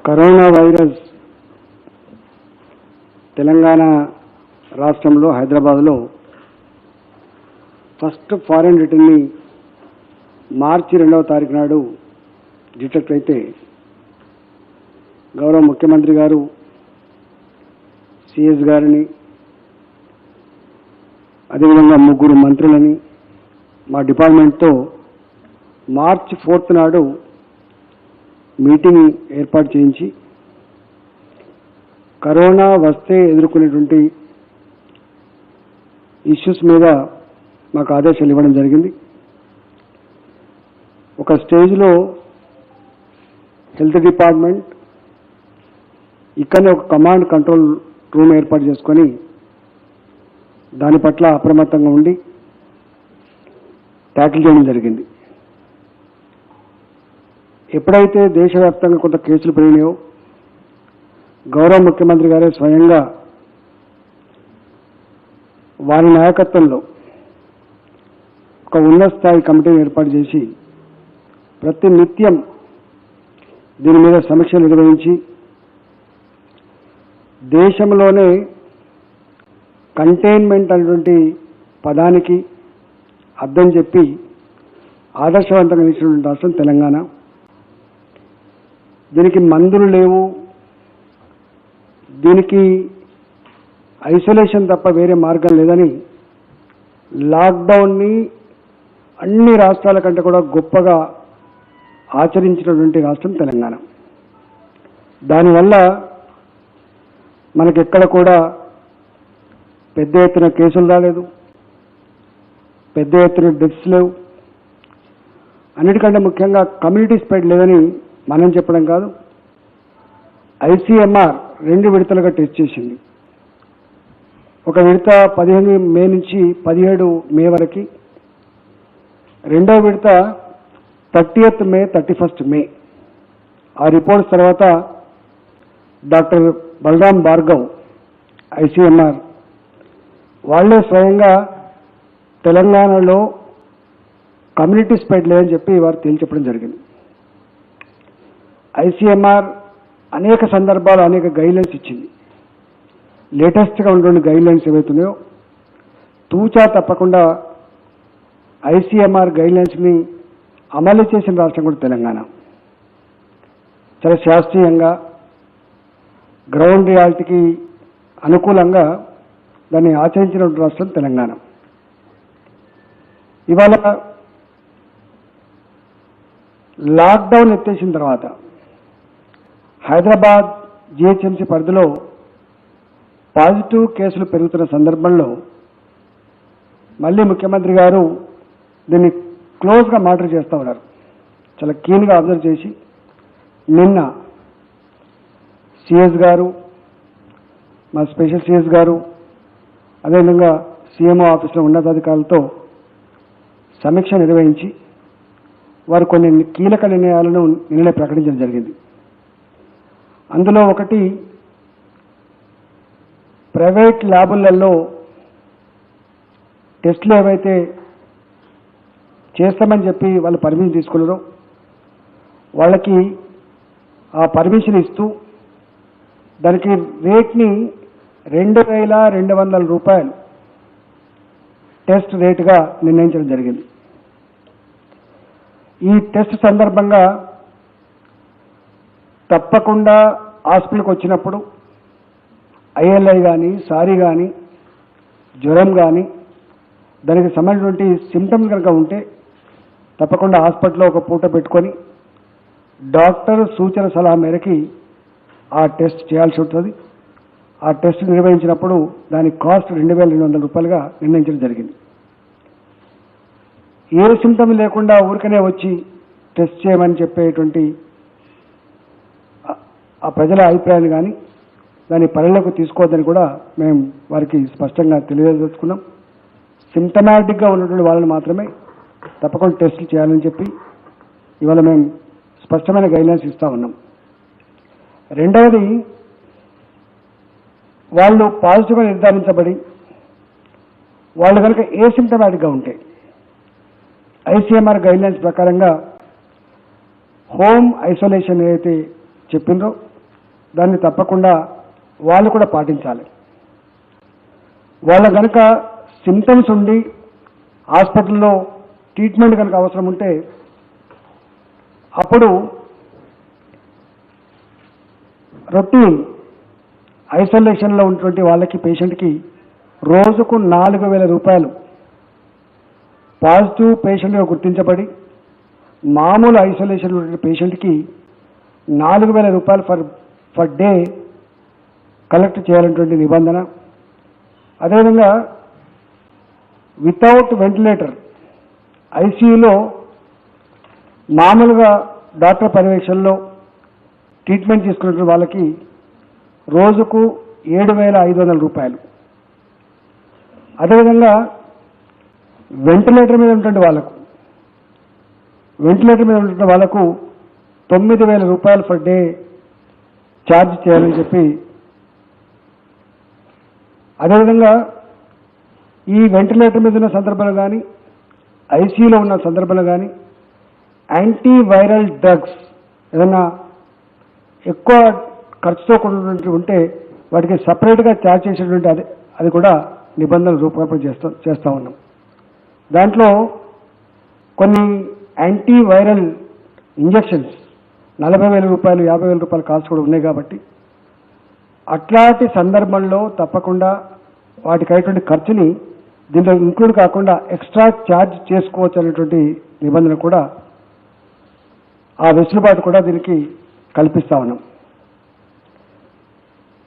Corona virus Telangana రాష్ట్రంలో హైదరాబాద్లో first foreign రిటర్న్ని మార్చి 2వ తారీఖు నాడు డిటెక్ట్ అయితే గౌరవ ముఖ్యమంత్రి గారు సిఎస్ గారిని అదేవిధంగా 3 మంత్రులని మా డిపార్ట్మెంట్తో మార్చి 4th నాడు మీటింగ్ ఏర్పాటు చేయించి కరోనా వస్తే ఎదుర్కొనేటువంటి ఇష్యూస్ మీద మాకు ఆదేశాలు ఇవ్వడం జరిగింది. ఒక స్టేజ్లో హెల్త్ డిపార్ట్మెంట్ ఇక్కడనే ఒక కమాండ్ కంట్రోల్ రూమ్ ఏర్పాటు చేసుకొని దాని పట్ల అప్రమత్తంగా ఉండి ట్యాకిల్ చేయడం జరిగింది. ఎప్పుడైతే దేశవ్యాప్తంగా కొంత కేసులు పెరిగినాయో గౌరవ ముఖ్యమంత్రి గారే స్వయంగా వారి నాయకత్వంలో ఒక ఉన్నత స్థాయి కమిటీని ఏర్పాటు చేసి ప్రతి నిత్యం దీని మీద సమీక్షలు నిర్వహించి దేశంలోనే కంటైన్మెంట్ అనేటువంటి పదానికి అర్థం చెప్పి ఆదర్శవంతంగా నిలిచినటువంటి రాష్ట్రం తెలంగాణ. దీనికి మందులు లేవు, దీనికి ఐసోలేషన్ తప్ప వేరే మార్గం లేదని లాక్డౌన్ని అన్ని రాష్ట్రాల కంటే కూడా గొప్పగా ఆచరించినటువంటి రాష్ట్రం తెలంగాణ. దానివల్ల మనకెక్కడ కూడా పెద్ద ఎత్తున కేసులు రాలేదు, పెద్ద ఎత్తున డెత్స్ లేవు. అన్నిటికంటే ముఖ్యంగా కమ్యూనిటీ స్ప్రెడ్ లేదని మనం చెప్పడం కాదు, ఐసీఎంఆర్ 2 విడతలుగా టెస్ట్ చేసింది. ఒక విడత 15 మే నుంచి 17 మే వరకు, రెండవ విడత 30th మే 31st మే. ఆ రిపోర్ట్స్ తర్వాత డాక్టర్ బలరాం భార్గవ్ ఐసీఎంఆర్ వాళ్ళే స్వయంగా తెలంగాణలో కమ్యూనిటీ స్ప్రెడ్ లేదని చెప్పి వారు తేల్చెప్పడం జరిగింది. ఐసీఎంఆర్ అనేక సందర్భాలు అనేక గైడ్లైన్స్ ఇచ్చింది. లేటెస్ట్గా ఉన్నటువంటి గైడ్లైన్స్ ఏవైతున్నాయో తూచా తప్పకుండా ఐసీఎంఆర్ గైడ్లైన్స్ని అమలు చేసిన రాష్ట్రం కూడా తెలంగాణ. చాలా శాస్త్రీయంగా గ్రౌండ్ రియాలిటీకి అనుకూలంగా దాన్ని ఆచరించిన రాష్ట్రం తెలంగాణ. ఇవాళ లాక్డౌన్ ఎత్తేసిన తర్వాత హైదరాబాద్ జిహెచ్ఎంసీ పరిధిలో పాజిటివ్ కేసులు పెరుగుతున్న సందర్భంలో మళ్ళీ ముఖ్యమంత్రి గారు దీన్ని క్లోజ్గా మానిటర్ చేస్తూ ఉన్నారు. చాలా కీన్గా అబ్జర్వ్ చేసి నిన్న సిఎస్ గారు, మా స్పెషల్ సిఎస్ గారు, అదేవిధంగా సీఎంఓ ఆఫీసులో ఉన్నతాధికారులతో సమీక్ష నిర్వహించి వారు కొన్ని కీలక నిర్ణయాలను నిన్ననే ప్రకటించడం జరిగింది. అందులో ఒకటి, ప్రైవేట్ ల్యాబులలో టెస్టులు ఏవైతే చేస్తామని చెప్పి వాళ్ళు పర్మిషన్ తీసుకున్నారో వాళ్ళకి ఆ పర్మిషన్ ఇస్తూ దానికి రేట్ని 2200 రూపాయలు టెస్ట్ రేటుగా నిర్ణయించడం జరిగింది. ఈ టెస్ట్ సందర్భంగా తప్పకుండా హాస్పిటల్కి వచ్చినప్పుడు ఐఎల్ఐ కానీ, సారీ కానీ, జ్వరం కానీ, దానికి సంబంధించినటువంటి సిమ్టమ్స్ కనుక ఉంటే తప్పకుండా హాస్పిటల్లో ఒక పూట పెట్టుకొని డాక్టర్ సూచన సలహా మేరకి ఆ టెస్ట్ చేయాల్సి ఉంటుంది. ఆ టెస్ట్ నిర్వహించినప్పుడు దాని కాస్ట్ 2200 రూపాయలుగా నిర్ణయించడం జరిగింది. ఏ సిమ్టమ్ లేకుండా ఊరికనే వచ్చి టెస్ట్ చేయమని చెప్పేటువంటి ఆ ప్రజల అభిప్రాయాన్ని కానీ దాని పరిలోకి తీసుకోవద్దని కూడా మేము వారికి స్పష్టంగా తెలియజేసుకున్నాం. సిమ్టమాటిక్గా ఉన్నటువంటి వాళ్ళని మాత్రమే తప్పకుండా టెస్టులు చేయాలని చెప్పి ఇవాళ మేము స్పష్టమైన గైడ్లైన్స్ ఇస్తూ ఉన్నాం. రెండవది, వాళ్ళు పాజిటివ్గా నిర్ధారించబడి వాళ్ళు కనుక ఏసిమ్టమాటిక్గా ఉంటే ఐసీఎంఆర్ గైడ్లైన్స్ ప్రకారంగా హోమ్ ఐసోలేషన్ ఏదైతే చెప్పిండ్రో దాన్ని తప్పకుండా వాళ్ళు కూడా పాటించాలి. వాళ్ళ కనుక సిమ్టమ్స్ ఉండి హాస్పిటల్లో ట్రీట్మెంట్ కనుక అవసరం ఉంటే అప్పుడు రొటీన్ ఐసోలేషన్లో ఉన్నటువంటి వాళ్ళకి పేషెంట్కి రోజుకు 4,000 రూపాయలు పాజిటివ్ పేషెంట్గా గుర్తించబడి మామూలు ఐసోలేషన్ ఉన్న పేషెంట్కి 4,000 రూపాయలు ఫర్ డే కలెక్ట్ చేయాలనేటువంటి నిబంధన. అదేవిధంగా వితౌట్ వెంటిలేటర్ ఐసీయూలో మామూలుగా డాక్టర్ పర్యవేక్షణలో ట్రీట్మెంట్ తీసుకున్న వాళ్ళకి రోజుకు 7,500 రూపాయలు. అదేవిధంగా వెంటిలేటర్ మీద ఉన్నటువంటి వాళ్ళకు 9,000 రూపాయలు ఫర్ డే ఛార్జ్ చేయాలని చెప్పి, అదేవిధంగా ఈ వెంటిలేటర్ మీద ఉన్న సందర్భంలో కానీ ఐసీయూలో ఉన్న సందర్భంలో కానీ యాంటీవైరల్ డ్రగ్స్ ఏదైనా ఎక్కువ ఖర్చుతో కూడినటువంటి ఉంటే వాటికి సపరేట్గా ఛార్జ్ చేసేటువంటి అది కూడా నిబంధనలు రూపకల్పన చేస్తూ ఉన్నాం. దాంట్లో కొన్ని యాంటీవైరల్ ఇంజెక్షన్స్ 40,000 రూపాయలు 50,000 రూపాయలు కాస్ట్ కూడా ఉన్నాయి కాబట్టి అట్లాంటి సందర్భంలో తప్పకుండా వాటికి అయ్యేటువంటి ఖర్చుని దీంట్లో ఇంక్లూడ్ కాకుండా ఎక్స్ట్రా ఛార్జ్ చేసుకోవచ్చు అనేటువంటి నిబంధన కూడా, ఆ వెసులుబాటు కూడా దీనికి కల్పిస్తా ఉన్నాం.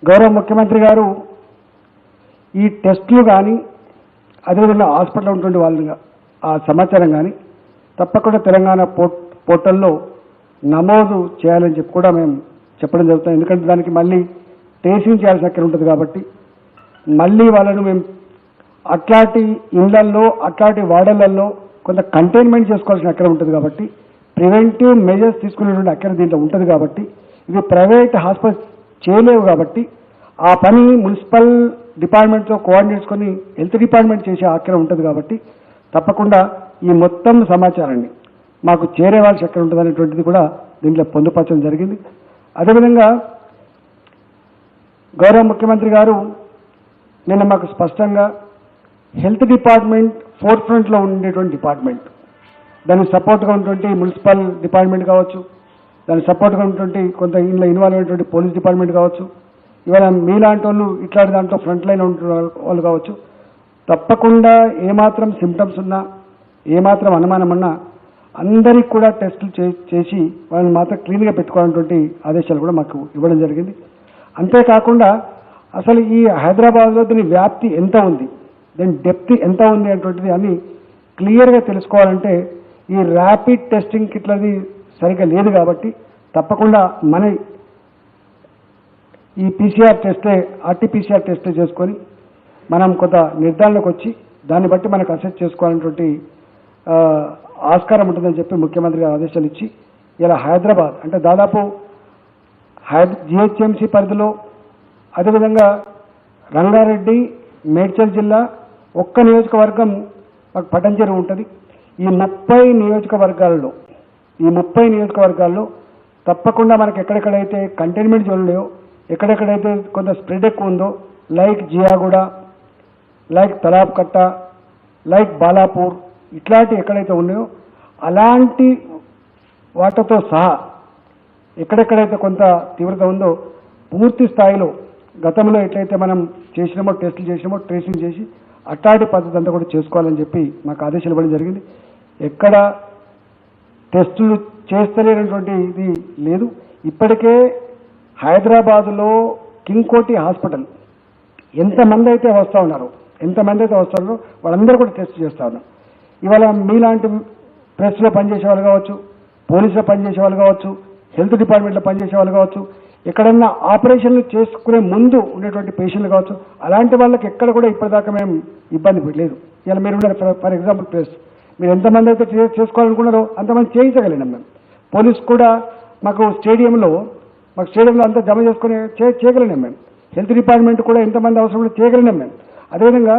గౌరవ ముఖ్యమంత్రి గారు ఈ టెస్టులు కానీ అదేవిధంగా హాస్పిటల్లో ఉన్నటువంటి వాళ్ళని ఆ సమాచారం కానీ తప్పకుండా తెలంగాణ పోర్టల్లో నమోదు చేయాలని చెప్పి కూడా మేము చెప్పడం జరుగుతుంది. ఎందుకంటే దానికి మళ్ళీ ట్రేసింగ్ చేయాల్సిన అక్కడ ఉంటుంది కాబట్టి మళ్ళీ వాళ్ళను మేము అట్లాంటి ఇళ్లల్లో అట్లాంటి వార్డులలో కొంత కంటైన్మెంట్ చేసుకోవాల్సిన అక్కడ ఉంటుంది కాబట్టి ప్రివెంటివ్ మెజర్స్ తీసుకునేటువంటి అక్కడ దీంట్లో ఉంటుంది కాబట్టి ఇది ప్రైవేట్ హాస్పిటల్ చేయలేవు కాబట్టి ఆ పని మున్సిపల్ డిపార్ట్మెంట్తో కోఆర్డినేట్ చేసుకొని హెల్త్ డిపార్ట్మెంట్ చేసే అక్కడ ఉంటుంది కాబట్టి తప్పకుండా ఈ మొత్తం సమాచారాన్ని మాకు చేరేవాల్సి ఎక్కడ ఉంటుంది అనేటువంటిది కూడా దీంట్లో పొందుపరచడం జరిగింది. అదేవిధంగా గౌరవ ముఖ్యమంత్రి గారు నిన్న మాకు స్పష్టంగా హెల్త్ డిపార్ట్మెంట్ ఫోర్త్ ఫ్రంట్లో ఉండేటువంటి డిపార్ట్మెంట్, దానికి సపోర్ట్గా ఉన్నటువంటి మున్సిపల్ డిపార్ట్మెంట్ కావచ్చు, దానికి సపోర్ట్గా ఉన్నటువంటి కొంత ఇంట్లో ఇన్వాల్వ్ అయినటువంటి పోలీస్ డిపార్ట్మెంట్ కావచ్చు, ఇవాళ మీలాంటి వాళ్ళు ఇట్లాంటి దాంట్లో ఫ్రంట్ లైన్ ఉంటున్న వాళ్ళు కావచ్చు, తప్పకుండా ఏమాత్రం సిమ్టమ్స్ ఉన్నా ఏమాత్రం అనుమానం ఉన్నా అందరికి కూడా టెస్టులు చేసి వాళ్ళని మాత్రం క్లీన్గా పెట్టుకోవాలన్నటువంటి ఆదేశాలు కూడా మాకు ఇవ్వడం జరిగింది. అంతేకాకుండా అసలు ఈ హైదరాబాద్లో దీని వ్యాప్తి ఎంత ఉంది, దాని డెప్త్ ఎంత ఉంది అనేటువంటిది అన్ని క్లియర్గా తెలుసుకోవాలంటే ఈ ర్యాపిడ్ టెస్టింగ్ కిట్లది సరిగ్గా లేదు కాబట్టి తప్పకుండా మన ఈ పీసీఆర్ టెస్టే ఆర్టీపీసీఆర్ టెస్టే చేసుకొని మనం కొంత నిర్ధారణకు వచ్చి దాన్ని బట్టి మనకు అసెస్ చేసుకోవాలనేటువంటి ఆస్కారం ఉంటుందని చెప్పి ముఖ్యమంత్రి గారు ఆదేశాలు ఇచ్చి ఇలా హైదరాబాద్ అంటే దాదాపు జిహెచ్ఎంసీ పరిధిలో అదేవిధంగా రంగారెడ్డి మేడ్చల్ జిల్లా ఒక్క నియోజకవర్గం మాకు పటంచెరు ఉంటుంది. ఈ 30 నియోజకవర్గాల్లో తప్పకుండా మనకు ఎక్కడెక్కడైతే కంటైన్మెంట్ జోన్ ఉన్నాయో ఎక్కడెక్కడైతే కొంత స్ప్రెడ్ ఎక్కువ ఉందో like Jiyaguda, like Talabkatta, like Balapur ఇట్లాంటి ఎక్కడైతే ఉన్నాయో అలాంటి వాటితో సహా ఎక్కడెక్కడైతే కొంత తీవ్రత ఉందో పూర్తి స్థాయిలో గతంలో ఎట్లయితే మనం చేసినామో టెస్టులు చేసినామో ట్రేసింగ్ చేసి అట్లాంటి పద్ధతి అంతా కూడా చేసుకోవాలని చెప్పి మాకు ఆదేశాలు ఇవ్వడం జరిగింది. ఎక్కడ టెస్టులు చేస్తలేనటువంటి ఇది లేదు. ఇప్పటికే హైదరాబాదులో కింగ్ కోటి హాస్పిటల్ ఎంతమంది అయితే వస్తూ ఉన్నారో వాళ్ళందరూ కూడా టెస్ట్ చేస్తూ ఉన్నారు. ఇవాళ మీలాంటి ప్రెస్లో పనిచేసే వాళ్ళు కావచ్చు, పోలీసులో పనిచేసే వాళ్ళు కావచ్చు, హెల్త్ డిపార్ట్మెంట్లో పనిచేసే వాళ్ళు కావచ్చు, ఎక్కడన్నా ఆపరేషన్లు చేసుకునే ముందు ఉండేటువంటి పేషెంట్లు కావచ్చు, అలాంటి వాళ్ళకి ఎక్కడ కూడా ఇప్పటిదాకా మేము ఇబ్బంది పెట్టలేదు. ఇలా మీరు ఫర్ ఎగ్జాంపుల్ ప్రెస్ మీరు ఎంతమంది అయితే చేసుకోవాలనుకున్నారో అంతమంది చేయించగలిగినాం మేము. పోలీస్ కూడా మాకు స్టేడియంలో అంతా జమ చేసుకుని చేయగలిగినాం మేము. హెల్త్ డిపార్ట్మెంట్ కూడా ఎంతమంది అవసరం కూడా చేయగలిగినాం మేము. అదేవిధంగా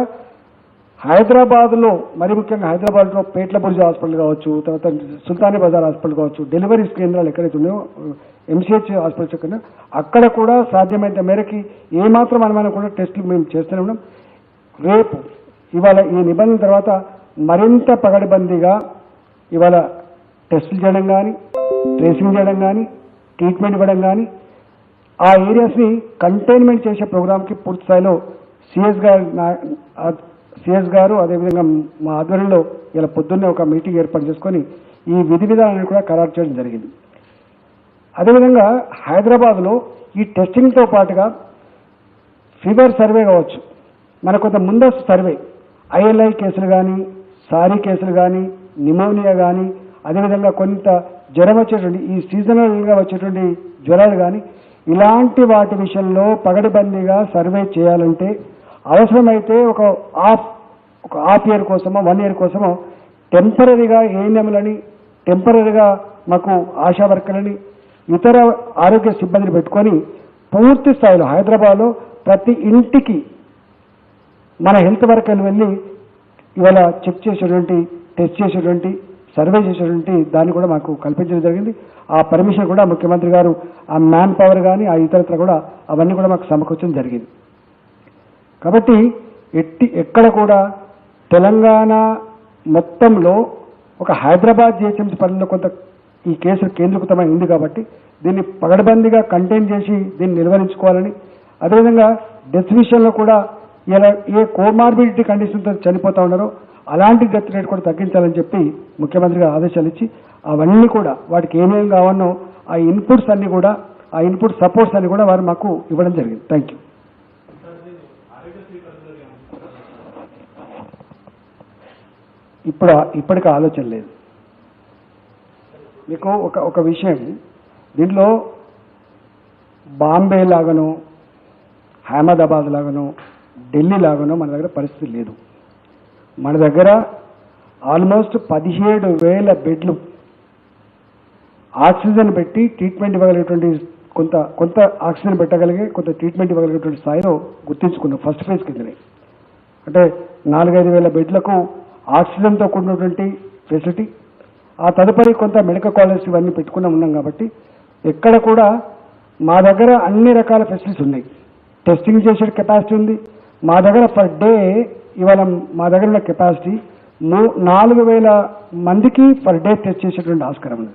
హైదరాబాద్లో మరి ముఖ్యంగా హైదరాబాద్లో పేట్ల బుర్జీ హాస్పిటల్ కావచ్చు, తర్వాత సుల్తానీ బజార్ హాస్పిటల్ కావచ్చు, డెలివరీ కేంద్రాలు ఎక్కడైతే ఉన్నాయో ఎంసీహెచ్ హాస్పిటల్స్ ఎక్కడ అక్కడ కూడా సాధ్యమైనంత మేరకి ఏమాత్రం అనుమానం కూడా టెస్టులు మేము చేస్తూనే ఉన్నాం. రేపు ఇవాళ ఈ నిబంధన తర్వాత మరింత పగడబందీగా ఇవాళ టెస్టులు చేయడం కానీ, ట్రేసింగ్ చేయడం కానీ, ట్రీట్మెంట్ ఇవ్వడం కానీ, ఆ ఏరియాస్ని కంటైన్మెంట్ చేసే ప్రోగ్రామ్కి పూర్తి స్థాయిలో సిఎస్ గారు అదేవిధంగా మా ఆధ్వర్యంలో ఇలా పొద్దున్నే ఒక మీటింగ్ ఏర్పాటు చేసుకొని ఈ విధి విధానాన్ని కూడా ఖరారు చేయడం జరిగింది. అదేవిధంగా హైదరాబాద్లో ఈ టెస్టింగ్తో పాటుగా ఫీవర్ సర్వే కావచ్చు, మనకు కొంత ముందస్తు సర్వే ఐఎల్ఐ కేసులు కానీ, సారీ కేసులు కానీ, నిమోనియా కానీ, అదేవిధంగా కొంత జ్వరం వచ్చేటువంటి ఈ సీజనల్గా వచ్చేటువంటి జ్వరాలు కానీ ఇలాంటి వాటి విషయంలో పగడబందీగా సర్వే చేయాలంటే అవసరమైతే ఒక హాఫ్ ఇయర్ కోసమో 1 ఇయర్ కోసమో టెంపరీగా ఏఎన్ఎంలని, టెంపరీగా మాకు ఆశా వర్కర్లని, ఇతర ఆరోగ్య సిబ్బందిని పెట్టుకొని పూర్తి స్థాయిలో హైదరాబాద్లో ప్రతి ఇంటికి మన హెల్త్ వర్కర్లు వెళ్ళి ఇవాళ చెక్ చేసేటువంటి, టెస్ట్ చేసేటువంటి, సర్వే చేసేటువంటి దాన్ని కూడా మాకు కల్పించడం జరిగింది. ఆ పర్మిషన్ కూడా ముఖ్యమంత్రి గారు ఆ మ్యాన్ పవర్ కానీ ఆ ఇతరత్ర కూడా అవన్నీ కూడా మాకు సమకూర్చడం జరిగింది. కాబట్టి ఎక్కడ కూడా తెలంగాణ మొత్తంలో ఒక హైదరాబాద్ జిహెచ్ఎంసీ పరిధిలో కొంత ఈ కేసులు కేంద్రీకృతమై ఉంది కాబట్టి దీన్ని పగడబందీగా కంటైన్ చేసి దీన్ని నిర్వహించుకోవాలని, అదేవిధంగా డెత్ విషయంలో కూడా ఇలా ఏ కోమార్బిడిటీ కండిషన్తో చనిపోతూ ఉన్నారో అలాంటి డెత్ రేట్ కూడా తగ్గించాలని చెప్పి ముఖ్యమంత్రి గారు ఆదేశాలు ఇచ్చి అవన్నీ కూడా వాటికి ఏమేమి కావాలనో ఆ ఇన్పుట్స్ అన్నీ కూడా, ఆ ఇన్పుట్ సపోర్ట్స్ అన్ని కూడా వారు మాకు ఇవ్వడం జరిగింది. Thank you. ఇప్పటికి ఆలోచన లేదు. మీకు ఒక విషయం, దీంట్లో బాంబే లాగానో, అహ్మదాబాద్ లాగానో, ఢిల్లీ లాగానో మన దగ్గర పరిస్థితి లేదు. మన దగ్గర ఆల్మోస్ట్ 17,000 బెడ్లు ఆక్సిజన్ పెట్టి ట్రీట్మెంట్ ఇవ్వగలిగేటువంటి కొంత ఆక్సిజన్ పెట్టగలిగే, కొంత ట్రీట్మెంట్ ఇవ్వగలిగేటువంటి స్థాయిలో గుర్తించుకున్నాం ఫస్ట్ ఫేజ్ కిందనే. అంటే 4-5 వేల బెడ్లకు ఆక్సిజన్తో కూడినటువంటి ఫెసిలిటీ, ఆ తదుపరి కొంత మెడికల్ కాలేజ్ ఇవన్నీ ఉన్నాం కాబట్టి ఎక్కడ కూడా మా దగ్గర అన్ని రకాల ఫెసిలిటీస్ ఉన్నాయి. టెస్టింగ్ చేసే కెపాసిటీ ఉంది మా దగ్గర. పర్ డే ఇవాళ మా దగ్గర ఉన్న కెపాసిటీ 4,000 మందికి పర్ డే టెస్ట్ చేసేటువంటి ఆస్కారం ఉంది.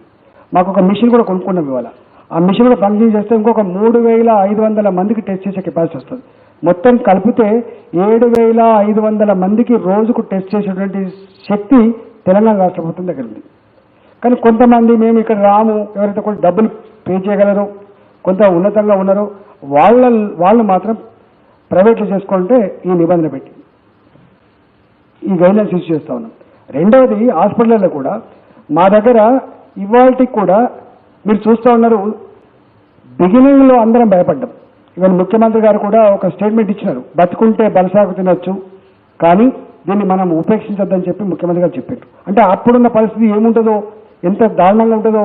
మాకు ఒక మిషన్ కూడా కొనుక్కున్నాం ఇవాళ. ఆ మిషన్ కూడా ఫంక్షన్ చేస్తే ఇంకొక 3,500 మందికి టెస్ట్ చేసే కెపాసిటీ వస్తుంది. మొత్తం కలిపితే 7,500 మందికి రోజుకు టెస్ట్ చేసేటువంటి శక్తి తెలంగాణ రాష్ట్ర ప్రభుత్వం దగ్గర ఉంది. కానీ కొంతమంది మేము ఇక్కడ రాము, ఎవరైతే కొంచెం డబ్బులు పే చేయగలరో, కొంత ఉన్నతంగా ఉన్నారో వాళ్ళు మాత్రం ప్రైవేట్లో చేసుకుంటే ఈ నిబంధన పెట్టి ఈ గైడ్లైన్స్ ఇష్యూ చేస్తూ ఉన్నాం. రెండవది, హాస్పిటల్లో కూడా మా దగ్గర ఇవాళకి కూడా మీరు చూస్తూ ఉన్నారు, బిగినింగ్లో అందరం భయపడ్డాం. ఇవాళ ముఖ్యమంత్రి గారు కూడా ఒక స్టేట్మెంట్ ఇచ్చినారు, బతుకుంటే బలసాగు తినొచ్చు కానీ దీన్ని మనం ఉపేక్షించొద్దని చెప్పి ముఖ్యమంత్రి గారు చెప్పారు. అంటే అప్పుడున్న పరిస్థితి ఏముంటుందో, ఎంత దారుణంగా ఉంటుందో,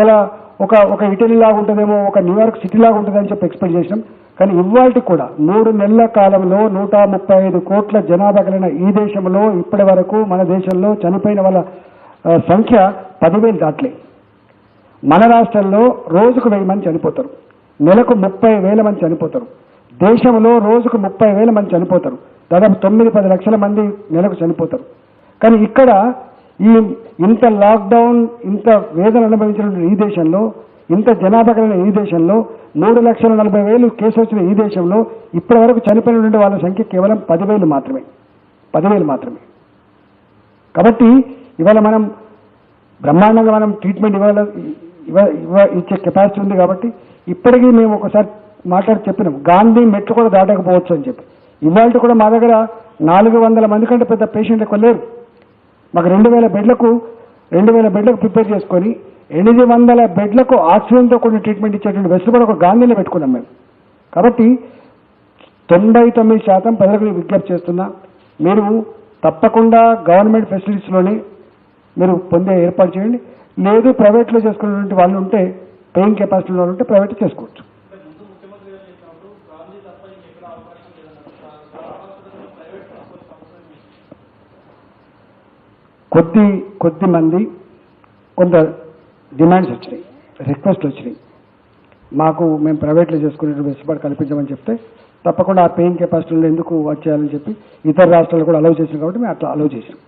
ఇలా ఒక ఇటలీ లాగా ఉంటుందేమో, ఒక న్యూయార్క్ సిటీ లాగా ఉంటుందని చెప్పి ఎక్స్పెక్ట్ చేసినాం. కానీ ఇవాళకి కూడా 3 నెలల కాలంలో 135 కోట్ల జనాభా కలిగిన ఈ దేశంలో ఇప్పటి వరకు మన దేశంలో చనిపోయిన వాళ్ళ సంఖ్య 10,000 దాటలే. మన రాష్ట్రంలో రోజుకు 1000 మంది చనిపోతారు, నెలకు 30,000 మంది చనిపోతారు. దేశంలో రోజుకు 30,000 మంది చనిపోతారు, దాదాపు 9-10 లక్షల మంది నెలకు చనిపోతారు. కానీ ఇక్కడ ఇంత లాక్డౌన్, ఇంత వేదన అనుభవించిన ఈ దేశంలో, ఇంత జనాభా కలిగిన ఈ దేశంలో, 3,40,000 కేసులు వచ్చిన ఈ దేశంలో ఇప్పటి వరకు చనిపోయినటువంటి వాళ్ళ సంఖ్య కేవలం 10,000 మాత్రమే. 10,000 మాత్రమే. కాబట్టి ఇవాళ మనం బ్రహ్మాండంగా మనం ట్రీట్మెంట్ ఇచ్చే కెపాసిటీ ఉంది. కాబట్టి ఇప్పటికీ మేము ఒకసారి మాట్లాడి చెప్పినాం, గాంధీ మెట్లు కూడా దాటకపోవచ్చు అని చెప్పి. ఇవాళ కూడా మా దగ్గర 400 మంది కంటే పెద్ద పేషెంట్లు ఎక్కువ లేరు. మాకు 2,000 బెడ్లకు ప్రిపేర్ చేసుకొని 800 బెడ్లకు ఆక్సిజన్తో కూడిన ట్రీట్మెంట్ ఇచ్చేటువంటి వెసులు కూడా ఒక గాంధీలో పెట్టుకున్నాం మేము. కాబట్టి 99% ప్రజలకు విజ్ఞప్తి చేస్తున్నా, మీరు తప్పకుండా గవర్నమెంట్ ఫెసిలిటీస్లోనే మీరు పొందే ఏర్పాటు చేయండి. లేదు ప్రైవేట్లో చేసుకునేటువంటి వాళ్ళు ఉంటే, పేయింగ్ కెపాసిటీలో ఉంటే ప్రైవేట్ చేసుకోవచ్చు. కొద్ది మంది కొంత డిమాండ్స్ వచ్చినాయి, రిక్వెస్ట్లు వచ్చినాయి. మేము ప్రైవేట్లో చేసుకునే వెసులుబాటు కల్పించమని చెప్తే తప్పకుండా ఆ పేయింగ్ కెపాసిటీలో ఎందుకు వచ్చేయాలని చెప్పి ఇతర రాష్ట్రాలు కూడా అలౌ చేసినాం కాబట్టి మేము అట్లా అలౌ చేసాం.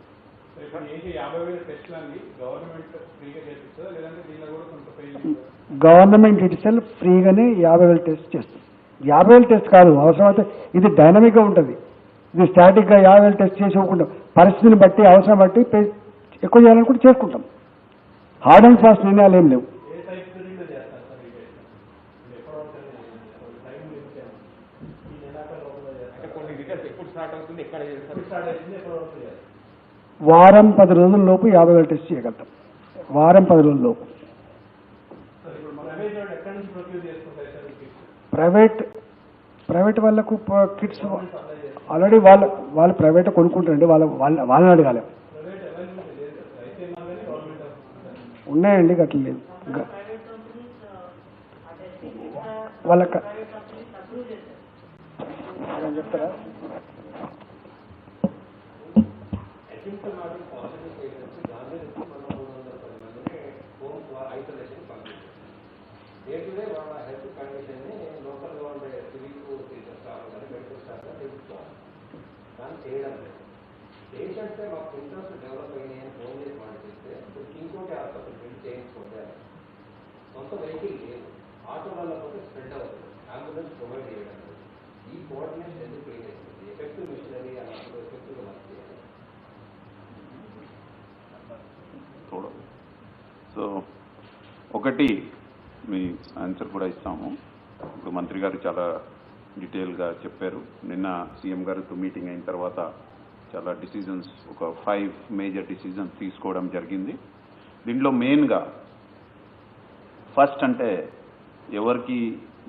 గవర్నమెంట్ ఇట్సెల్ఫ్ ఫ్రీగానే 50,000 టెస్ట్ చేస్తుంది. 50,000 టెస్ట్ కాదు, అవసరమైతే ఇది డైనమిక్గా ఉంటుంది. ఇది స్టాటిక్గా 50,000 టెస్ట్ చేసి ఇవ్వకుండా పరిస్థితిని బట్టి అవసరం బట్టి ఎక్కువ చేయాలనుకుంటే చేసుకుంటాం. హార్డ్ అండ్ ఫాస్ట్ నిర్ణయాలు ఏం లేవు. వారం 10 రోజుల లోపు 50,000 టెస్ట్ చేయగలుగుతాం. వారం 10 రోజుల లోపు. ప్రైవేట్ వాళ్ళకు కిట్స్ ఆల్రెడీ వాళ్ళు ప్రైవేట్ కొనుక్కుంటారండి. వాళ్ళని అడగాలి. ఉన్నాయండి, గట్ల లేదు. వాళ్ళకి చెప్తారా? డే వాళ్ళ హెల్త్ కండిషన్ని లోకల్గా ఉండే సివిల్ టీచర్ స్టాఫ్ కానీ మెడికల్ స్టాఫ్ కానీ తెలుసుకోవాలి. దాన్ని చేయడం లేదు. పేషెంట్సే మాకు సింటమ్స్ డెవలప్ అయినాయని ఫోన్ చేసి మాట్లాడితే ఇప్పుడు ఇంకోటి హాస్పిటల్ బిల్డ్ చేయించుకుంటే సొంత వెహికల్ లేదు, ఆటోలలో పోతే స్ప్రెడ్ అవుతుంది, అంబులెన్స్ ప్రొవైడ్ చేయడం లేదు. ఈ కోఆర్డినేషన్ ఎందుకు క్రియేట్ అవుతుంది? ఎఫెక్టివ్ మిషనరీ అన్నప్పుడు ఎఫెక్టివ్గా వర్క్ చేయాలి. సో ఒకటి మీ ఆన్సర్ కూడా ఇస్తాము. ఇప్పుడు మంత్రి గారు చాలా డీటెయిల్గా చెప్పారు. నిన్న సీఎం గారితో మీటింగ్ అయిన తర్వాత చాలా డిసిజన్స్, ఒక 5 మేజర్ డిసిజన్స్ తీసుకోవడం జరిగింది. దీంట్లో మెయిన్గా ఫస్ట్ అంటే ఎవరికి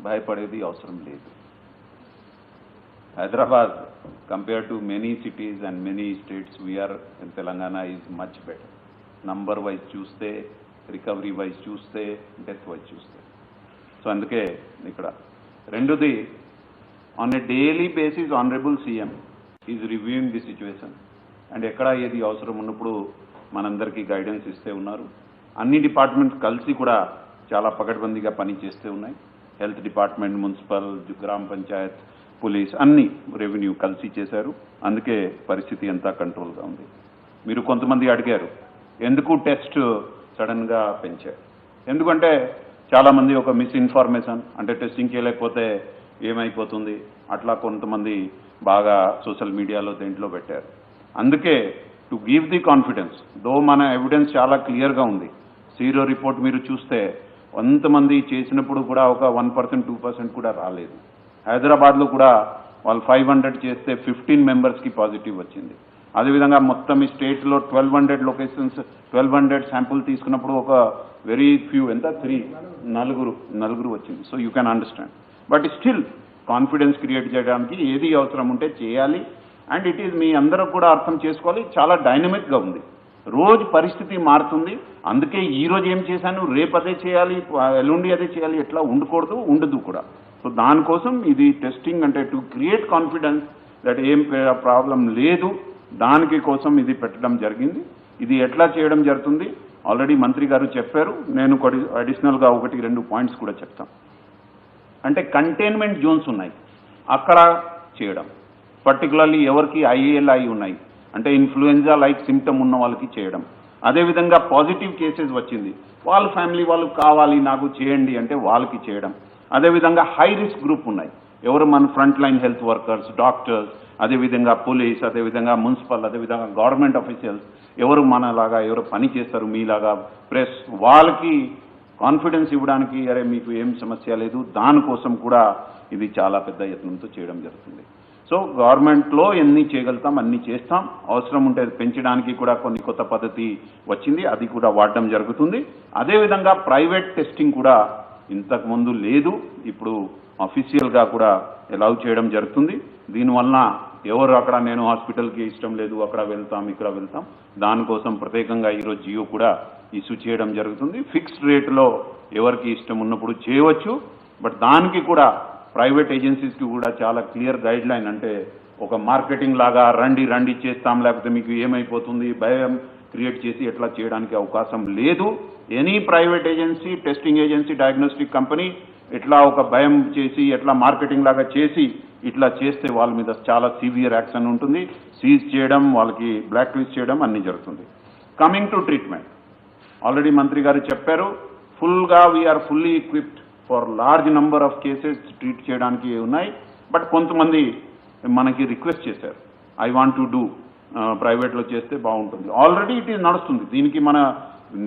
భయపడేది అవసరం లేదు. Hyderabad compare to many cities and many states we are in Telangana is much better. Number wise చూస్తే, రికవరీ వైజ్ చూస్తే, డెత్ వైజ్ చూస్తే. సో అందుకే ఇక్కడ రెండోది, on a daily basis honourable CM is reviewing the situation and ఎక్కడ ఏది అవసరం ఉన్నప్పుడు మనందరికీ గైడెన్స్ ఇస్తే ఉన్నారు. అన్ని డిపార్ట్మెంట్స్ కలిసి కూడా చాలా పకడ్బందీగా పని చేస్తూ ఉన్నాయి. హెల్త్ డిపార్ట్మెంట్, మున్సిపల్, గ్రామ పంచాయత్, పోలీస్, అన్ని రెవెన్యూ కలిసి చేశారు. అందుకే పరిస్థితి అంతా కంట్రోల్గా ఉంది. మీరు కొంతమంది అడిగారు ఎందుకు టెస్ట్ సడన్గా పెంచారు. ఎందుకంటే చాలామంది ఒక మిస్ఇన్ఫర్మేషన్, అంటే టెస్టింగ్ చేయలేకపోతే ఏమైపోతుంది అట్లా కొంతమంది బాగా సోషల్ మీడియాలో దేంట్లో పెట్టారు. అందుకే టు గివ్ ది కాన్ఫిడెన్స్, దో మన ఎవిడెన్స్ చాలా క్లియర్గా ఉంది. సీరో రిపోర్ట్ మీరు చూస్తే కొంతమంది చేసినప్పుడు కూడా ఒక 1%, 2% కూడా రాలేదు. హైదరాబాద్లో కూడా వాళ్ళు 500 చేస్తే 15 మెంబర్స్కి పాజిటివ్ వచ్చింది. అదేవిధంగా మొత్తం ఈ స్టేట్లో 1200 లొకేషన్స్, 1200 శాంపుల్ తీసుకున్నప్పుడు ఒక వెరీ ఫ్యూ, ఎంత 3, 4 వచ్చింది. So you can understand. But still confidence create చేయడానికి ఏది అవసరం ఉంటే చేయాలి. అండ్ ఇట్ ఈజ్ మీ అందరూ కూడా అర్థం చేసుకోవాలి, చాలా డైనమిక్గా ఉంది. రోజు పరిస్థితి మారుతుంది. అందుకే ఈరోజు ఏం చేశాను, రేపు అదే చేయాలి, ఎల్లుండి అదే చేయాలి, ఎట్లా ఉండకూడదు, ఉండదు కూడా. సో దానికోసం ఇది టెస్టింగ్ అంటే టు క్రియేట్ కాన్ఫిడెన్స్ దట్ ఏం ప్రాబ్లం లేదు, దానికి కోసం ఇది పెట్టడం జరిగింది. ఇది ఎట్లా చేయడం జరుగుతుంది ఆల్రెడీ మంత్రి గారు చెప్పారు. నేను అడిషనల్గా 1-2 పాయింట్స్ కూడా చెప్తాను. అంటే కంటైన్మెంట్ జోన్స్ ఉన్నాయి, అక్కడ చేయడం. పర్టికులర్లీ ఎవరికి IALI ఉన్నాయి అంటే ఇన్ఫ్లుయెంజా లైక్ సిమ్టమ్ ఉన్న వాళ్ళకి చేయడం. అదేవిధంగా పాజిటివ్ కేసెస్ వచ్చింది, వాళ్ళ ఫ్యామిలీ వాళ్ళు కావాలి నాకు చేయండి అంటే వాళ్ళకి చేయడం. అదేవిధంగా హై రిస్క్ గ్రూప్ ఉన్నాయి, ఎవరు మన front line health workers, doctors, అదేవిధంగా పోలీస్, అదేవిధంగా మున్సిపల్, అదేవిధంగా గవర్నమెంట్ ఆఫీషియల్స్, ఎవరు మనలాగా ఎవరు పని చేస్తారు మీలాగా, ప్రెస్, వాళ్ళకి కాన్ఫిడెన్స్ ఇవ్వడానికి అరే మీకు ఏం సమస్య లేదు, దానికోసం కూడా ఇది చాలా పెద్ద యత్నంతో చేయడం జరుగుతుంది. సో గవర్నమెంట్లో ఎన్ని చేయగలుగుతాం అన్ని చేస్తాం. అవసరం ఉంటే పెంచడానికి కూడా కొన్ని కొత్త పద్ధతి వచ్చింది, అది కూడా వాడడం జరుగుతుంది. అదేవిధంగా ప్రైవేట్ టెస్టింగ్ కూడా ఇంతకుముందు లేదు, ఇప్పుడు అఫీషియల్గా కూడా అలౌ చేయడం జరుగుతుంది. దీనివలన ఎవరు అక్కడ నేను హాస్పిటల్కి ఇష్టం లేదు అక్కడ వెళ్తాం ఇక్కడ వెళ్తాం, దానికోసం ప్రత్యేకంగా ఈరోజు జియో కూడా ఇష్యూ చేయడం జరుగుతుంది. ఫిక్స్డ్ రేట్లో ఎవరికి ఇష్టం ఉన్నప్పుడు చేయవచ్చు. బట్ దానికి కూడా ప్రైవేట్ ఏజెన్సీస్కి కూడా చాలా క్లియర్ గైడ్ లైన్, అంటే ఒక మార్కెటింగ్ లాగా రండి చేస్తాం లేకపోతే మీకు ఏమైపోతుంది భయం క్రియేట్ చేసి ఎట్లా చేయడానికి అవకాశం లేదు. Any private agency, testing agency, diagnostic company ఎట్లా ఒక భయం చేసి ఎట్లా మార్కెటింగ్ లాగా చేసి ఇట్లా చేస్తే వాళ్ళ మీద చాలా సివియర్ యాక్షన్ ఉంటుంది. సీజ్ చేయడం, వాళ్ళకి బ్లాక్ లిస్ట్ చేయడం అన్నీ జరుగుతుంది. కమింగ్ టు ట్రీట్మెంట్, ఆల్రెడీ మంత్రి గారు చెప్పారు, ఫుల్గా we are fully equipped for large number of cases treat చేయడానికి ఉన్నాయి. బట్ కొంతమంది మనకి రిక్వెస్ట్ చేశారు, ఐ వాంట్ టు డూ ప్రైవేట్లో చేస్తే బాగుంటుంది. ఆల్రెడీ ఇట్ ఈజ్ నడుస్తుంది. దీనికి మన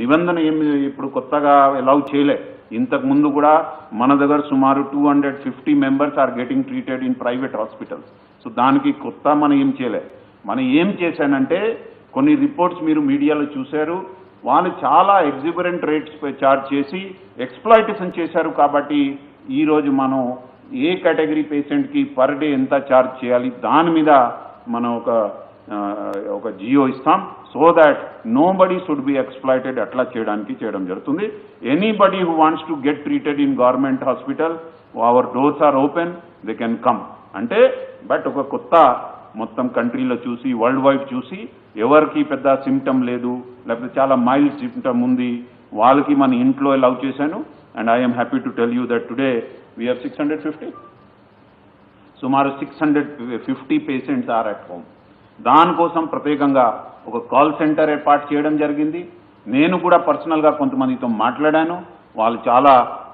నిబంధన ఏమి ఇప్పుడు కొత్తగా అలౌ చేయలే. ఇంతకు ముందు కూడా మన దగ్గర సుమారు 250 members are getting treated in private hospitals. So దానికి కొత్త మనం ఏం చేయలే. మనం ఏం చేశానంటే కొన్ని రిపోర్ట్స్ మీరు మీడియాలో చూశారు, వాళ్ళు చాలా ఎగ్జిబరెంట్ రేట్స్ చార్జ్ చేసి ఎక్స్ప్లాయిటేషన్ చేశారు. కాబట్టి ఈరోజు మనం ఏ కేటగిరీ పేషెంట్కి పర్ డే ఎంత ఛార్జ్ చేయాలి దాని మీద మనం ఒక జియో ఇస్తాం. So that nobody should be exploited. అట్లా చేయడం జరుగుతుంది. Anybody who wants to get treated in government hospital, our doors are open, they can come అంటే. బట్ ఒక కొత్త మొత్తం కంట్రీలో చూసి, వరల్డ్ వైడ్ చూసి, ఎవరికి పెద్ద సిమ్టమ్ లేదు లేకపోతే చాలా మైల్డ్ సిమ్టమ్ ఉంది వాళ్ళకి మన ఇంట్లో అలౌ చేశాను. And I'm happy to tell you that today we have 650, సుమారు 650 పేషెంట్స్ ఆర్ అట్ హోమ్. దానికోసం ప్రత్యేకంగా ఒక కాల్ సెంటర్ ఏర్పాటు చేయడం జరిగింది. నేను కూడా పర్సనల్గా కొంతమందితో మాట్లాడాను. వాళ్ళు చాలా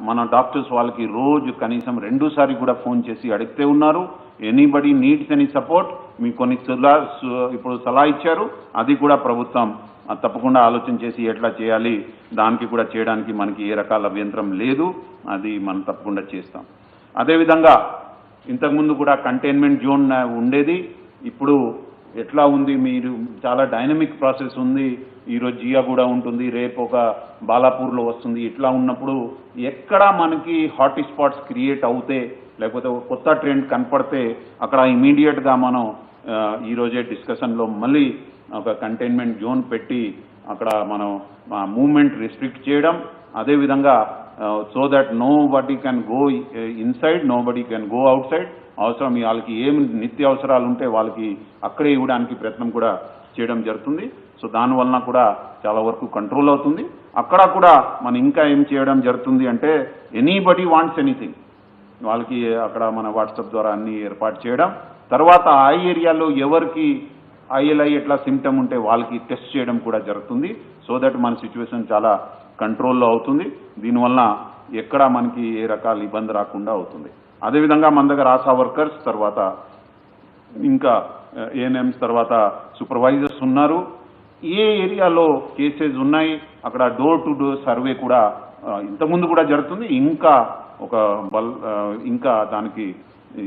మన డాక్టర్స్ వాళ్ళకి రోజు కనీసం 2 సార్లు కూడా ఫోన్ చేసి అడిగితే ఉన్నారు. ఎనీబడీ నీడ్స్ ఎనీ సపోర్ట్, మీకు కొన్ని ఇప్పుడు సలహా ఇచ్చారు, అది కూడా ప్రభుత్వం తప్పకుండా ఆలోచన చేసి ఎట్లా చేయాలి దానికి కూడా చేయడానికి మనకి ఏ రకాల అభ్యంతరం లేదు. అది మనం తప్పకుండా చేస్తాం. అదేవిధంగా ఇంతకుముందు కూడా కంటైన్మెంట్ జోన్ ఉండేది. ఇప్పుడు ఎట్లా ఉంది, మీరు చాలా డైనమిక్ ప్రాసెస్ ఉంది. ఈరోజు జియా కూడా ఉంటుంది, రేపు ఒక బాలాపూర్లో వస్తుంది. ఇట్లా ఉన్నప్పుడు ఎక్కడ మనకి హాట్ స్పాట్స్ క్రియేట్ అవుతే లేకపోతే ఒక కొత్త ట్రెండ్ కనపడితే అక్కడ ఇమీడియట్గా మనం ఈరోజే డిస్కషన్లో మళ్ళీ ఒక కంటైన్మెంట్ జోన్ పెట్టి అక్కడ మనం మూవ్మెంట్ రిస్ట్రిక్ట్ చేయడం. అదేవిధంగా so that nobody can go inside, nobody can go outside. అవసరం వాళ్ళకి ఏమి నిత్య అవసరాలు ఉంటే వాళ్ళకి అక్కడే ఇవ్వడానికి ప్రయత్నం కూడా చేయడం జరుగుతుంది. సో దానివలన కూడా చాలా వరకు కంట్రోల్ అవుతుంది. అక్కడ కూడా మనం ఇంకా ఏం చేయడం జరుగుతుంది అంటే ఎనీబడీ వాంట్స్ ఎనీథింగ్ వాళ్ళకి అక్కడ మన వాట్సాప్ ద్వారా అన్ని ఏర్పాటు చేయడం. తర్వాత ఆ ఏరియాలో ఎవరికి ఐఎల్ఐ ఎట్లా సిమ్టమ్ ఉంటే వాళ్ళకి టెస్ట్ చేయడం కూడా జరుగుతుంది. సో దట్ మన సిచ్యువేషన్ చాలా కంట్రోల్లో అవుతుంది. దీనివల్ల ఎక్కడ మనకి ఏ రకాల ఇబ్బంది రాకుండా అవుతుంది. అదేవిధంగా మన దగ్గర ఆశా వర్కర్స్, తర్వాత ఇంకా ఏఎన్ఎంస్, తర్వాత సూపర్వైజర్స్ ఉన్నారు. ఏ ఏరియాలో కేసెస్ ఉన్నాయి అక్కడ డోర్ టు డోర్ సర్వే కూడా ఇంతకుముందు కూడా జరుగుతుంది. ఇంకా దానికి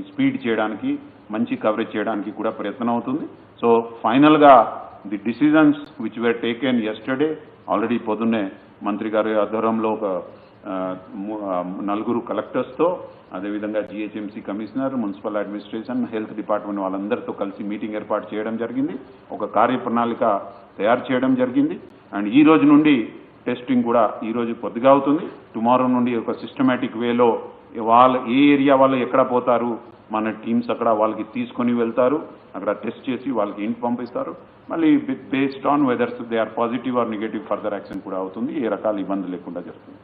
స్పీడ్ చేయడానికి, మంచి కవరేజ్ చేయడానికి కూడా ప్రయత్నం అవుతుంది. సో ఫైనల్గా the decisions which were taken yesterday, already పొద్దున్నే మంత్రి గారి ఆధ్వర్యంలో ఒక 4 కలెక్టర్స్తో, అదేవిధంగా GHMC commissioner, municipal administration, health department వాళ్ళందరితో కలిసి మీటింగ్ ఏర్పాటు చేయడం జరిగింది. ఒక కార్యప్రణాళిక తయారు చేయడం జరిగింది. అండ్ ఈ రోజు నుండి టెస్టింగ్ కూడా ఈరోజు కొద్దిగా అవుతుంది. టుమారో నుండి ఒక సిస్టమేటిక్ వేలో ఏ ఏరియా వాళ్ళు ఎక్కడ పోతారు, మన టీమ్స్ అక్కడ వాళ్ళకి తీసుకొని వెళ్తారు, అక్కడ టెస్ట్ చేసి వాళ్ళకి ఇంటికి పంపిస్తారు. మళ్ళీ based on whether they are positive or negative further action కూడా అవుతుంది. ఏ రకాల ఇబ్బంది లేకుండా జరుగుతుంది.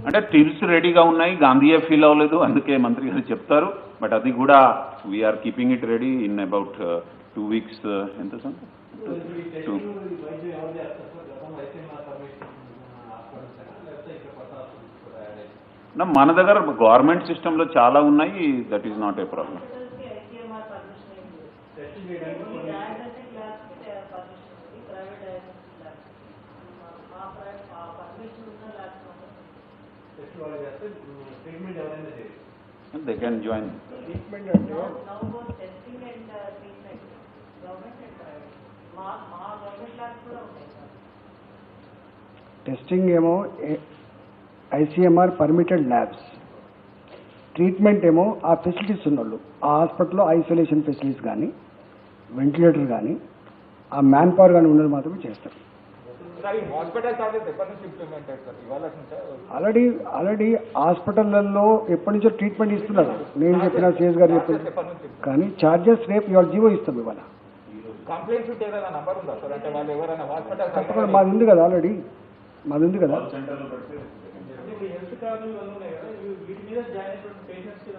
అంటే టీమ్స్ రెడీగా ఉన్నాయి, గాంధీయే ఫీల్ అవ్వలేదు, అందుకే మంత్రి గారు చెప్తారు. బట్ అది కూడా we are keeping it ready in about 2 weeks. ఎంత సార్? మన దగ్గర గవర్నమెంట్ సిస్టంలో చాలా ఉన్నాయి. That is not a problem. They can join. Testing ఏమో ఐసీఎంఆర్ పర్మిటెడ్ ల్యాబ్స్, ట్రీట్మెంట్ ఏమో ఆ ఫెసిలిటీస్ ఉన్నోళ్ళు, ఆ హాస్పిటల్లో ఐసోలేషన్ ఫెసిలిటీస్ కానీ, వెంటిలేటర్ కానీ, ఆ మ్యాన్ పవర్ కానీ ఉన్నది మాత్రమే చేస్తారు. సార్ ఈ హాస్పిటల్ చార్జెస్ ఎప్పటి నుంచి ఇంప్లిమెంట్ అవుతారు ఇవాళ ఆల్రెడీ హాస్పిటల్లో ఎప్పటి నుంచో ట్రీట్మెంట్ ఇస్తున్నారు. నేను చెప్పిన సిఎస్ గారు చెప్పిన, ఎప్పటి నుంచి కానీ ఛార్జెస్ రేపు ఇవాళ జీవో ఇస్తాం ఇవాళ. కంప్లైంట్స్ ఉంటే ఏదైనా నంబర్ ఉందా సార్? అంటే వాళ్ళు ఎవరైనా హాస్పిటల్ తప్పకుండా మాది ఉంది కదా, ఆల్రెడీ మాది ఉంది కదా. సెంటర్లో పెడితే హెల్త్ కార్డులు ఉన్నాయి కదా వీటి మీద జాయిన్ అయినటువంటి పేషెంట్స్ కి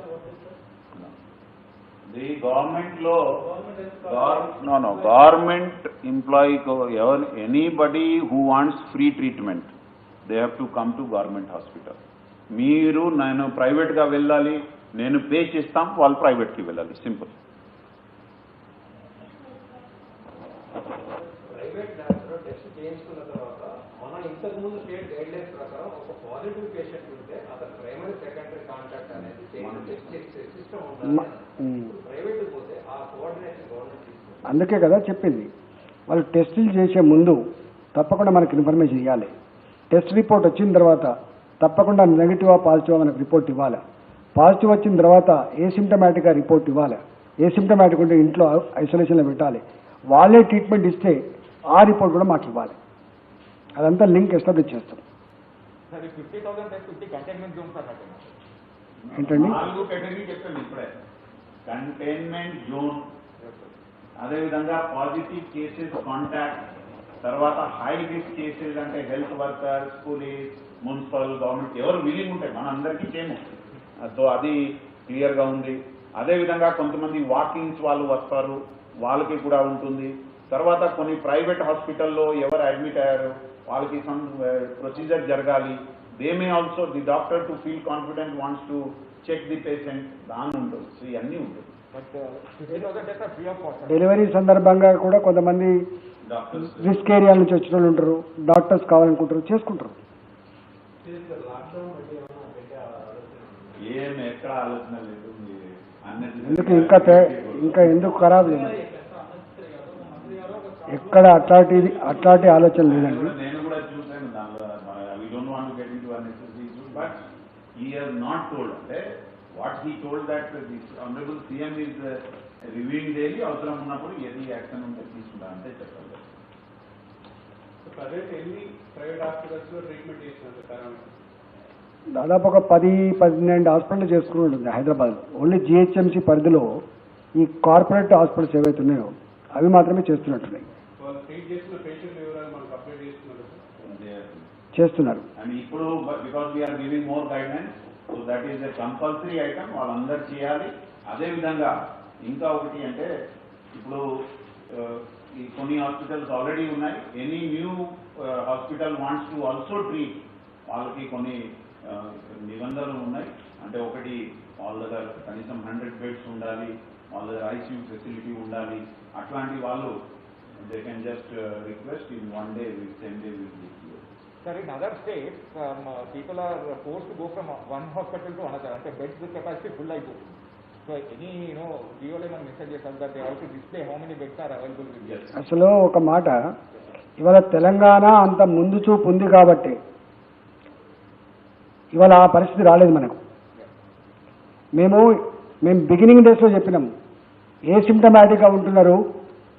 ది గవర్నమెంట్ లో government employee anybody who wants free treatment they have to come to government hospital. మీరు నేను ప్రైవేట్గా వెళ్ళాలి, నేను పే చేస్తాం, వాళ్ళు ప్రైవేట్కి వెళ్ళాలి, సింపుల్. ప్రైవేట్ ల్యాబ్స్లో టెస్ట్ చేయించుకున్న తర్వాత మనం ఇంతకుముందు స్టేట్ గైడ్ లైన్స్ ప్రకారం ఒక పాజిటివ్ పేషెంట్ ఉంటే అతను ప్రైమరీ సెకండరీ కాంటాక్ట్ అనేది సిస్టమ్ ఉండాలి. ప్రైవేట్ పోతే ఆ కోఆర్డినేషన్ గవర్నమెంట్ తీసుకుంటుంది. అందుకే కదా చెప్పింది, వాళ్ళు టెస్టులు చేసే ముందు తప్పకుండా మనకి ఇన్ఫర్మేషన్ ఇవ్వాలి. టెస్ట్ రిపోర్ట్ వచ్చిన తర్వాత తప్పకుండా నెగిటివా పాజిటివా మనకు రిపోర్ట్ ఇవ్వాలి. పాజిటివ్ వచ్చిన తర్వాత ఏసిమ్టమాటిక్గా రిపోర్ట్ ఇవ్వాలి. ఏసిమ్టమాటిక్ ఉంటే ఇంట్లో ఐసోలేషన్లో పెట్టాలి. వాళ్ళే ట్రీట్మెంట్ ఇస్తే ఆ రిపోర్ట్ కూడా మాకు ఇవ్వాలి. అదంతా లింక్ ఎస్టాబ్లిష్ చేస్తాం. సార్ 50,000 50 కంటైన్మెంట్ జోన్స్ అన్నట్టు ఏంటండి? 4 కేటగిరీ చెప్పండి ఇప్పుడే. కంటైన్మెంట్ జోన్, అదేవిధంగా పాజిటివ్ కేసెస్ కాంటాక్ట్, తర్వాత హై రిస్క్ కేసెస్ అంటే health workers, police, municipal, government ఎవరు విలింగ్ ఉంటాయి, మన అందరికీ చేయము. సో అది క్లియర్గా ఉంది. అదేవిధంగా కొంతమంది వాకింగ్స్ వాళ్ళు వస్తారు, వాళ్ళకి కూడా ఉంటుంది. తర్వాత కొన్ని ప్రైవేట్ హాస్పిటల్లో ఎవరు అడ్మిట్ అయ్యారు వాళ్ళకి సమ్ ప్రొసీజర్ జరగాలి. They may also the doctor to feel confident wants to check the patient, దాని ఉంటుంది. సో ఇవన్నీ ఉంటుంది. బట్ 50,000 అయితే ఫ్రీ ఆఫ్ కాస్ట్. డెలివరీ సందర్భంగా కూడా కొంతమంది డాక్టర్స్ రిస్క్ ఏరియా నుంచి వచ్చిన వాళ్ళు ఉంటారు, డాక్టర్స్ కావాలనుకుంటారు, చేసుకుంటారు. ఏం ఎక్కడ ఆలోచన లేదు. ఎందుకు ఇంకా ఎందుకు ఖరాబ్ లేదు, ఎక్కడ అట్లాంటి ఆలోచన లేదండి. నేను కూడా చూసాను దానిలో. We don't want to get into unnecessary issues, but he has not told. అంటే what he told that this honourable CM is reviewing daily, అవసరం ఉన్నప్పుడు ఏది యాక్షన్ ఉంటే తీసుకుంటా అంటే చెప్పాలి. ప్రైవేట్ హాస్పిటల్స్ లో ట్రీట్మెంట్ చేస్తున్నారు కరోనా. దాదాపు ఒక 10-12 హాస్పిటల్ చేసుకుని ఉంటుంది హైదరాబాద్లో. ఓన్లీ జిహెచ్ఎంసీ పరిధిలో ఈ కార్పొరేట్ హాస్పిటల్స్ ఏవైతే ఉన్నాయో అవి మాత్రమే చేస్తున్నట్టున్నాయి. చేస్తున్నారు. అండ్ ఇప్పుడు because we are giving more guidelines, so that is a compulsory item, వాళ్ళందరూ చేయాలి. అదేవిధంగా ఇంకా ఒకటి అంటే ఇప్పుడు ఈ కొన్ని హాస్పిటల్స్ ఆల్రెడీ ఉన్నాయి. Any new hospital wants to also treat, వాళ్ళకి కొన్ని నిబంధనలు ఉన్నాయి. అంటే ఒకటి వాళ్ళ దగ్గర కనీసం 100 బెడ్స్ ఉండాలి, వాళ్ళ దగ్గర ఐసీయూ ఫెసిలిటీ ఉండాలి. అట్లాంటి వాళ్ళు they can just request in 1 day, 10 days will be clear. Sir, in other states, people are forced to go from one hospital to another. And beds capacity full అయిపోతుంది. So any GOL ఏమైనా message చేస్తారు that they have to display how many beds are available with you. అసలు ఒక మాట, ఇవాళ తెలంగాణ అంత ముందు చూపు ఉంది కాబట్టి ఇవాళ ఆ పరిస్థితి రాలేదు మనకు. మేము బిగినింగ్ డేస్లో చెప్పినాం, ఏ సిమ్టమాటిక్గా ఉంటున్నారు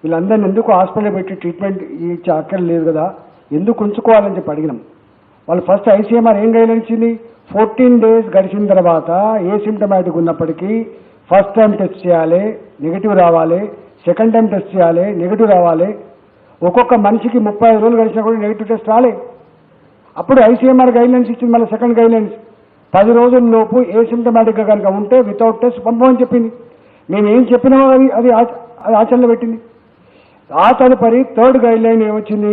వీళ్ళందరినీ ఎందుకు హాస్పిటల్ పెట్టి ట్రీట్మెంట్ ఇచ్చే అక్కర్లేదు కదా, ఎందుకు ఉంచుకోవాలని చెప్పి అడిగినాం. వాళ్ళు ఫస్ట్ ఐసీఎంఆర్ ఏం గైడ్లైన్స్ ఇచ్చింది, 14 days గడిచిన తర్వాత ఏ సిమ్టమాటిక్ ఉన్నప్పటికీ ఫస్ట్ టైం టెస్ట్ చేయాలి, నెగిటివ్ రావాలి, సెకండ్ టైం టెస్ట్ చేయాలి, నెగిటివ్ రావాలి. ఒక్కొక్క మనిషికి 35 రోజులు గడిచినా కూడా నెగిటివ్ టెస్ట్ రాలే. అప్పుడు ఐసీఎంఆర్ గైడ్లైన్స్ ఇచ్చింది. మళ్ళీ సెకండ్ గైడ్లైన్స్ 10 రోజుల లోపు ఏ సిమ్టమాటిక్గా కనుక ఉంటే వితౌట్ టెస్ట్ పంపమని చెప్పింది. మేము ఏం చెప్పినామో అది ఆచరణలో పెట్టింది. ఆ తదుపరి థర్డ్ గైడ్లైన్ ఏమొచ్చింది,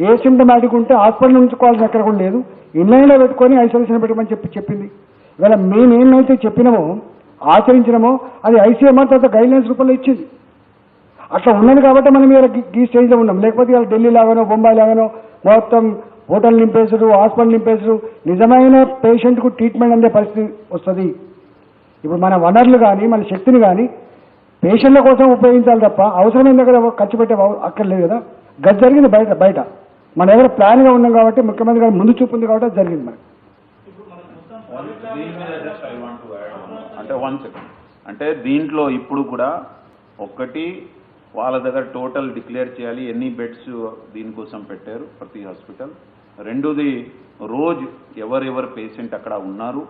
ఏ సిమ్టమాటిక్ ఉంటే హాస్పిటల్ ఉంచుకోవాల్సిన ఎక్కడ కూడా లేదు, ఇన్లైన్లో పెట్టుకొని ఐసోలేషన్ పెట్టమని చెప్పింది. ఇవాళ మేమేమైతే చెప్పినామో ఆచరించినామో అది ఐసీఎంఆర్ తర్వాత గైడ్లైన్స్ రూపంలో ఇచ్చింది. అట్లా ఉన్నది కాబట్టి మనం ఇలా ఈ స్టేజ్లో ఉన్నాం. లేకపోతే ఇలా ఢిల్లీ లాగానో బొంబాయి లాగానో మొత్తం హోటల్ నింపేసుడు, హాస్పిటల్ నింపేసుడు, నిజమైన పేషెంట్కు ట్రీట్మెంట్ అందే పరిస్థితి వస్తుంది. ఇప్పుడు మన వనరులు కానీ మన శక్తిని కానీ పేషెంట్ల కోసం ఉపయోగించాలి తప్ప అవసరమైన దగ్గర ఖర్చు పెట్టే అక్కర్లేదు కదా. గది జరిగింది బయట మన దగ్గర ప్లాన్గా ఉన్నాం కాబట్టి, ముఖ్యమంత్రి గారు ముందు చూపు ఉంది కాబట్టి అది జరిగింది మనకి. అంటే 1 second, అంటే దీంట్లో ఇప్పుడు కూడా ఒకటి వాళ్ళ దగ్గర టోటల్ డిక్లేర్ చేయాలి ఎన్ని బెడ్స్ దీనికోసం పెట్టారు ప్రతి హాస్పిటల్. రెండోది రోజు ఎవరెవరు పేషెంట్ అక్కడ ఉన్నారు,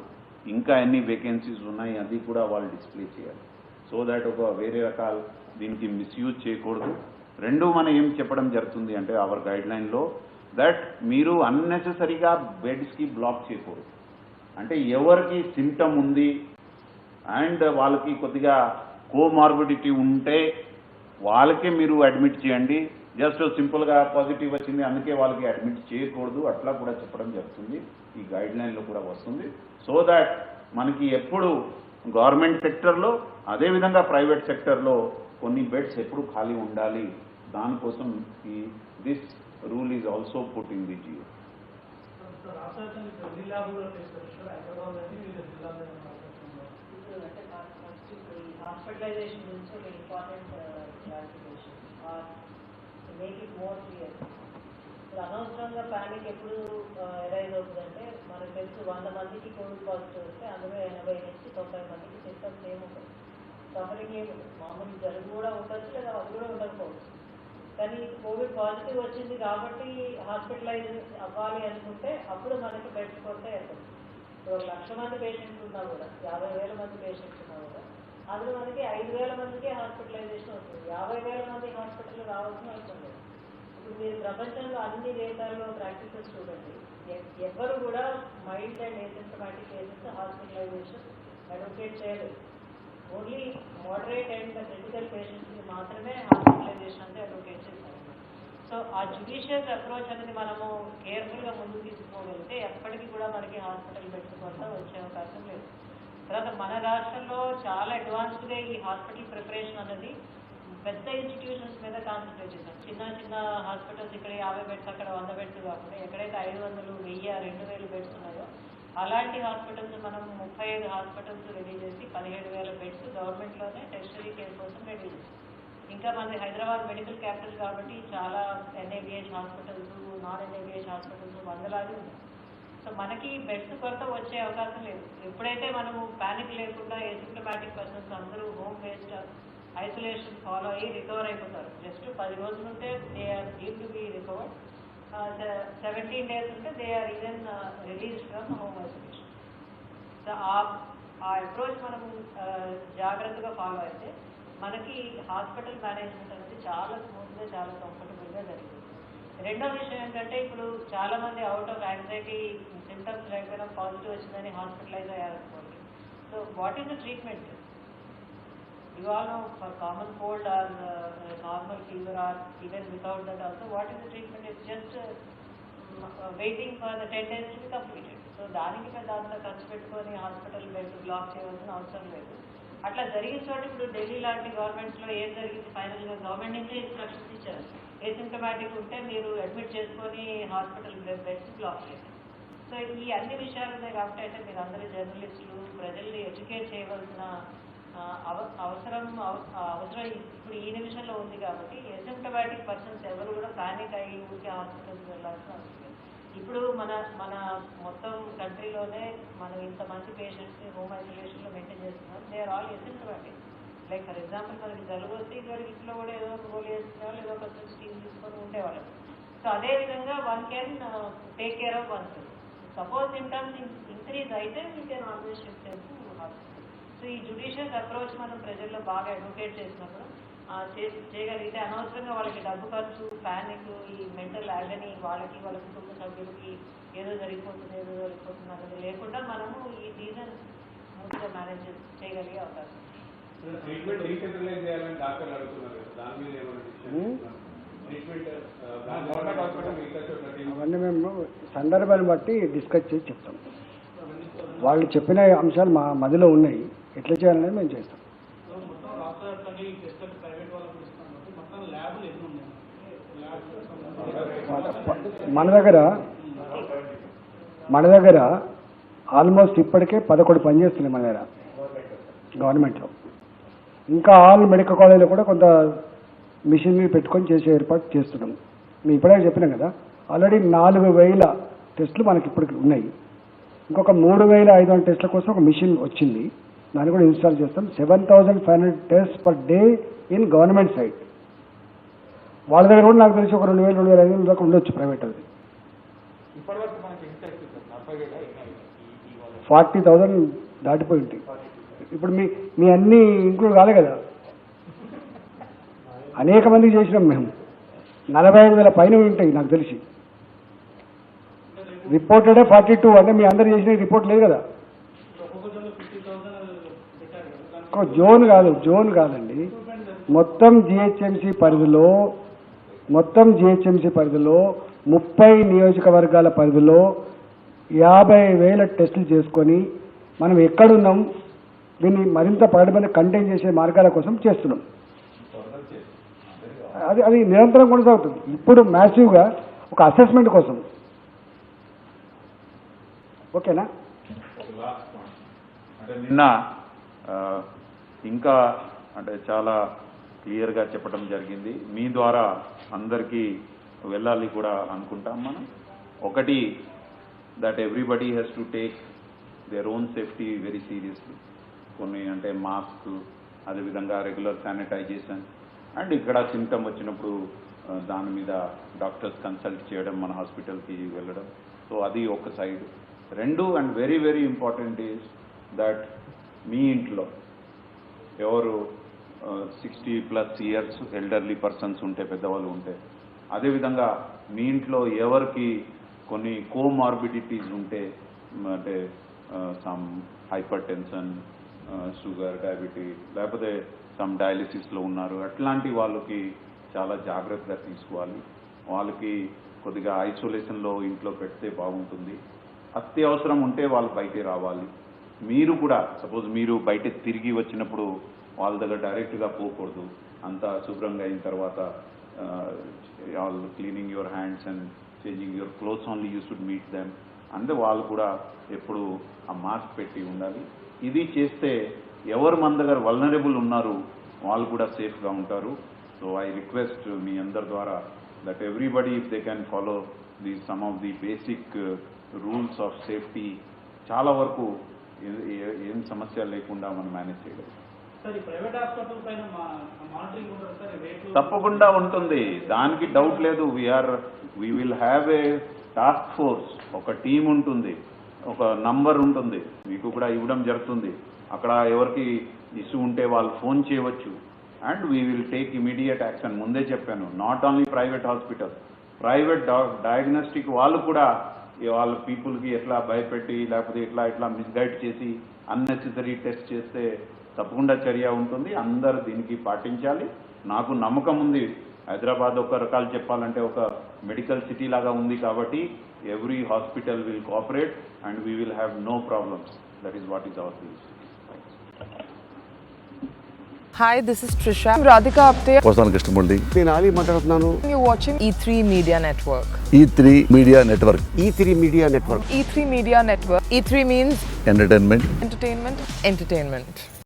ఇంకా ఎన్ని వేకెన్సీస్ ఉన్నాయి అది కూడా వాళ్ళు డిస్ప్లే చేయాలి. సో దాట్ ఒక వేరే రకాల దీనికి మిస్యూజ్ చేయకూడదు. రెండు మనం ఏం చెప్పడం జరుగుతుంది అంటే అవర్ గైడ్ లైన్లో దట్ మీరు అన్నెసెసరీగా బెడ్స్కి బ్లాక్ చేయకూడదు. అంటే ఎవరికి సిమ్టమ్ ఉంది అండ్ వాళ్ళకి కొద్దిగా కోమార్బిడిటీ ఉంటే వాళ్ళకే మీరు అడ్మిట్ చేయండి. జస్ట్ సింపుల్గా పాజిటివ్ వచ్చింది అందుకే వాళ్ళకి అడ్మిట్ చేయకూడదు, అట్లా కూడా చెప్పడం జరుగుతుంది. ఈ గైడ్ లైన్లో కూడా వస్తుంది. సో దాట్ మనకి ఎప్పుడు గవర్నమెంట్ సెక్టర్లో అదేవిధంగా ప్రైవేట్ సెక్టర్లో కొన్ని బెడ్స్ ఎప్పుడు ఖాళీ ఉండాలి, దానికోసం ఈ this rule is also put in the GO. Hospitalization గురించి ఒక important clarification make it more clear. ఇప్పుడు అనవసరంగా ప్యానిక్ ఎప్పుడు ఎరైజ్ అవుతుందంటే మనకు తెలుసు 100 మందికి కోవిడ్ పాజిటివ్ వస్తే అందులో 80 నుంచి 90 మందికి సిస్టమ్స్ ఏముండదు, సఫరింగ్ ఏముండదు. మామూలు జలుబు కూడా ఉండొచ్చు లేదా అది కూడా ఉండకపోవచ్చు. కానీ కోవిడ్ పాజిటివ్ వచ్చింది కాబట్టి హాస్పిటలైజ్ అవ్వాలి అనుకుంటే అప్పుడు మనకి బెడ్స్ కొరత ఏర్పడుతుంది. ఇప్పుడు 1,00,000 మంది పేషెంట్స్ ఉన్నా కూడా 50,000 మంది పేషెంట్స్ ఉన్నా కూడా అందులో మనకి 5,000 మందికే హాస్పిటలైజేషన్ అవుతుంది. 50,000 మంది హాస్పిటల్ రావాల్సిన అవసరం లేదు. ఇప్పుడు మీరు ప్రపంచంలో అన్ని దేశాల్లో ప్రాక్టీసెస్ చూడండి, ఎవ్వరు కూడా mild and asymptomatic cases hospitalization advocate చేయలేదు. ఓన్లీ మోడరేట్ అండ్ క్రిటికల్ పేషెంట్స్ని మాత్రమే హాస్పిటలైజేషన్ అంటే అడ్వకేట్ చేశారు. సో ఆ జ్యుడిషియస్ అప్రోచ్ అనేది మనము కేర్ఫుల్గా ముందుకు తీసుకోగలిగితే ఎప్పటికీ కూడా మనకి హాస్పిటల్ బెడ్స్ కొంత వచ్చే అవకాశం లేదు. తర్వాత మన రాష్ట్రంలో చాలా అడ్వాన్స్డ్గా ఈ హాస్పిటల్ ప్రిపరేషన్ అనేది పెద్ద ఇన్స్టిట్యూషన్స్ మీద కాన్సన్ట్రేట్ చేశాం. చిన్న చిన్న హాస్పిటల్స్ ఇక్కడ 50 బెడ్స్ అక్కడ 100 బెడ్స్ కాకుండా ఎక్కడైతే 500, 1000, 2000 బెడ్స్ ఉన్నాయో అలాంటి హాస్పిటల్స్ మనం 35 హాస్పిటల్స్ రెడీ చేసి 17,000 బెడ్స్ గవర్నమెంట్లోనే టెరిటరీ కేర్ కోసం రెడీ చేసాం. ఇంకా మనది హైదరాబాద్ మెడికల్ క్యాపిటల్ కాబట్టి చాలా NABH hospitals, non NABH hospitals వందలాది ఉన్నాయి. సో మనకి బెడ్స్ కొరత వచ్చే అవకాశం లేదు. ఎప్పుడైతే మనము ప్యానిక్ లేకుండా ఏసిమ్టమాటిక్ పర్సన్స్ అందరూ హోమ్ బేస్డ్ ఐసోలేషన్ ఫాలో అయ్యి రికవర్ అయిపోతారు. జస్ట్ 10 రోజులు ఉంటే they are deemed to be recovered, 17 days ఉంటే they are even released from home isolation. So ఆ అప్రోచ్ మనము జాగ్రత్తగా ఫాలో అయితే మనకి హాస్పిటల్ మేనేజ్మెంట్ అనేది చాలా స్మూత్గా చాలా కంఫర్టబుల్గా జరిగింది. రెండో విషయం ఏంటంటే ఇప్పుడు చాలా మంది అవుట్ ఆఫ్ యాంగ్జైటీ సిమ్టమ్స్ లేకపోయినా పాజిటివ్ వచ్చిందని హాస్పిటలైజ్ అయ్యారనుకోండి. So what is the treatment? You all know for common cold or normal fever or even without that also what is the treatment? Is just waiting for the 10 days to be completed. So దానికి మేము దాంట్లో ఖర్చు పెట్టుకొని hospital bed black చేయవలసిన అవసరం లేదు. అట్లా జరిగిన చోట ఇప్పుడు ఢిల్లీ లాంటి గవర్నమెంట్స్లో ఏం జరిగింది, ఫైనల్గా గవర్నమెంట్ నుంచే ఇన్స్ట్రక్షన్స్ ఇచ్చారు. ఏసిమ్టమాటిక్ ఉంటే మీరు అడ్మిట్ చేసుకొని హాస్పిటల్ బెడ్స్ బ్లాక్ చేశారు. సో ఈ అన్ని విషయాలు ఉన్నాయి కాబట్టి అయితే మీరు అందరూ జర్నలిస్టులు ప్రజల్ని ఎడ్యుకేట్ చేయవలసిన అవసరం ఇప్పుడు ఈ నిమిషంలో ఉంది. కాబట్టి ఏసిమ్టమాటిక్ పర్సన్స్ ఎవరు కూడా ప్యానిక్ అయ్యి ఊరికే హాస్పిటల్కి వెళ్ళాల్సిన అవసరం లేదు. ఇప్పుడు మన మొత్తం కంట్రీలోనే మనం ఇంతమంది పేషెంట్స్ని హోమ్ ఐసోలేషన్లో మెయింటైన్ చేస్తున్నాం. They are all asymptomatic. Like for example మనకి జలుబు వస్తే ఇద్దరు ఇంట్లో కూడా ఏదో ఒక గోళీ వేసుకునేవాళ్ళు, ఏదో ఒక స్టీమ్ తీసుకొని ఉండేవాళ్ళు. సో అదేవిధంగా one can take care of oneself. Suppose symptoms increase అయితే we can always shift to hospital. So ఈ జ్యుడిషియస్ అప్రోచ్ మనం ప్రజల్లో బాగా అడ్వకేట్ చేసినప్పుడు చేయగలిగితే అనవసరంగా వాళ్ళకి డబ్బు ఖర్చు, ప్యానిక్, ఈ మెంటల్ యాగనీ వాళ్ళకి వాళ్ళ కుటుంబ సభ్యులకి ఏదో జరిగిపోతుంది అనేది లేకుండా మనము ఈ సీజన్ స్మూత్గా మేనేజ్ చేయగలిగే అవకాశం. ట్రీట్మెంట్ డీసెంట్రలైజ్ చేయాలని డాక్టర్లు అడుగుతున్నారు కదా, దాని మీద ఏమైనా ట్రీట్మెంట్ గవర్నమెంట్ హాస్పిటల్ మిగతా చోట్ల అవన్నీ మేము సందర్భాన్ని బట్టి డిస్కస్ చేసి చెప్తాం. వాళ్ళు చెప్పిన అంశాలు మా మదిలో ఉన్నాయి, ఎట్లా చేయాలనేది మేము చేస్తాం. మన దగ్గర ఆల్మోస్ట్ ఇప్పటికే 11 పనిచేస్తున్నాయి మన దగ్గర గవర్నమెంట్లో. ఇంకా ఆల్ మెడికల్ కాలేజీలో కూడా కొంత మిషనరీ పెట్టుకొని చేసే ఏర్పాటు చేస్తున్నాం. మేము ఇప్పుడే చెప్పినాం కదా, ఆల్రెడీ 4,000 టెస్టులు మనకి ఇప్పటికి ఉన్నాయి. ఇంకొక 3,500 టెస్టుల కోసం ఒక మిషన్ వచ్చింది, దాన్ని కూడా ఇన్స్టాల్ చేస్తాం. 7,500 test per day in government side. వాళ్ళ దగ్గర కూడా నాకు తెలిసి ఒక 2,000, 2,500 దాకా ఉండొచ్చు ప్రైవేట్ అది. ఇప్పటివరకు మనకి ఎంత అవుతుంది సార్? 40,000 40,000 దాటిపోయి ఉంటాయి. ఇప్పుడు మీ అన్ని ఇంక్లూడ్ కాలే కదా, అనేక మందికి చేసినాం మేము. 45,000 పైన ఉంటాయి నాకు తెలిసి. రిపోర్టెడే 42, అంటే మీ అందరు చేసిన రిపోర్ట్ లేదు కదా. జోన్ కాదండి, మొత్తం జిహెచ్ఎంసీ పరిధిలో 30 నియోజకవర్గాల పరిధిలో 50,000 టెస్టులు చేసుకొని మనం ఎక్కడున్నాం దీన్ని మరింత పగడబడి కంటైన్ చేసే మార్గాల కోసం చేస్తున్నాం. అది నిరంతరం కొనసాగుతుంది. ఇప్పుడు మ్యాసివ్గా ఒక అసెస్మెంట్ కోసం. ఓకేనా? అంటే నిన్న ఇంకా అంటే చాలా క్లియర్గా చెప్పడం జరిగింది. మీ ద్వారా అందరికీ వెళ్ళాలి కూడా అనుకుంటాం మనం. ఒకటి, that everybody has to take their own safety very seriously. కొన్ని అంటే మాస్క్, అదేవిధంగా రెగ్యులర్ శానిటైజేషన్, అండ్ ఇక్కడ సిమ్టమ్ వచ్చినప్పుడు దాని మీద డాక్టర్స్ కన్సల్ట్ చేయడం, మన హాస్పిటల్కి వెళ్ళడం. సో అది ఒక సైడ్. రెండు, and very very important is that మీ ఇంట్లో ఎవరు 60+ ఇయర్స్ ఎల్డర్లీ పర్సన్స్ ఉంటే, పెద్దవాళ్ళు ఉంటే, అదేవిధంగా మీ ఇంట్లో ఎవరికి కొన్ని కోమార్బిడిటీస్ ఉంటే, అంటే some hyper tension, sugar, diabetes, లేకపోతే సమ్ డయాలిసిస్లో ఉన్నారు, అట్లాంటి వాళ్ళకి చాలా జాగ్రత్తగా తీసుకోవాలి. వాళ్ళకి కొద్దిగా ఐసోలేషన్లో ఇంట్లో పెడితే బాగుంటుంది. అత్యవసరం ఉంటే వాళ్ళు బయటే రావాలి. మీరు కూడా సపోజ్ మీరు బయట తిరిగి వచ్చినప్పుడు వాళ్ళ దగ్గర డైరెక్ట్గా పోకూడదు. అంతా శుభ్రంగా అయిన తర్వాత all cleaning your hands and changing your clothes only you should meet them. అంటే వాళ్ళు కూడా ఎప్పుడు ఆ మాస్క్ పెట్టి ఉండాలి. ఇది చేస్తే ఎవరు మన దగ్గర వల్నరబుల్ ఉన్నారు వాళ్ళు కూడా సేఫ్గా ఉంటారు. సో ఐ రిక్వెస్ట్ మీ అందరి ద్వారా that everybody if they can follow the some of the basic rules of safety, చాలా వరకు ఏం సమస్య లేకుండా మనం మేనేజ్ చేయగలం. తప్పకుండా ఉంటుంది, దానికి డౌట్ లేదు. We will have a task force, ఒక టీం ఉంటుంది, ఒక నంబర్ ఉంటుంది, మీకు కూడా ఇవ్వడం జరుగుతుంది. అక్కడ ఎవరికి ఇష్యూ ఉంటే వాళ్ళు ఫోన్ చేయవచ్చు. And we will take immediate action. ముందే చెప్పాను, not only private hospital, private diagnostic వాళ్ళు కూడా వాళ్ళ పీపుల్కి ఎట్లా భయపెట్టి లేకపోతే ఇట్లా మిస్గైడ్ చేసి అన్నెసెసరీ టెస్ట్ చేస్తే తప్పకుండా చర్య ఉంటుంది. అందరూ దీనికి పాటించాలి. నాకు నమ్మకం ఉంది, హైదరాబాద్ ఒక రకాలు చెప్పాలంటే ఒక మెడికల్ సిటీ లాగా ఉంది కాబట్టి every hospital will cooperate and we will have no problems. That is what is our feelings. Hi, this is Trisha. I'm Radhika Apte. వస్తాను కృష్ణమూర్తి. నేను ఆలీ మాట్లాడుతున్నాను. You're watching E3 Media Network. E3 media network. E3 media network. E3 Media Network. E3 means entertainment. entertainment.